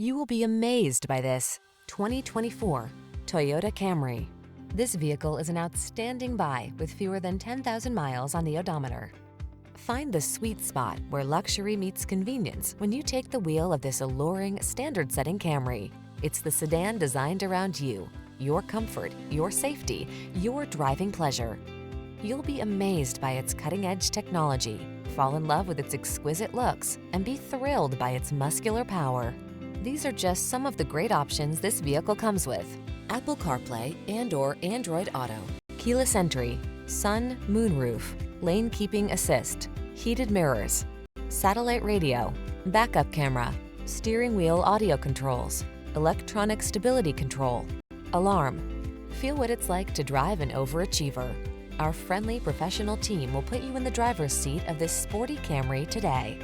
You will be amazed by this 2024 Toyota Camry. This vehicle is an outstanding buy with fewer than 10,000 miles on the odometer. Find the sweet spot where luxury meets convenience when you take the wheel of this alluring, standard-setting Camry. It's the sedan designed around you, your comfort, your safety, your driving pleasure. You'll be amazed by its cutting-edge technology, fall in love with its exquisite looks, and be thrilled by its muscular power. These are just some of the great options this vehicle comes with: Apple CarPlay and/or Android Auto, keyless entry, sun, moonroof, lane keeping assist, heated mirrors, satellite radio, backup camera, steering wheel audio controls, electronic stability control, alarm. Feel what it's like to drive an overachiever. Our friendly professional team will put you in the driver's seat of this sporty Camry today.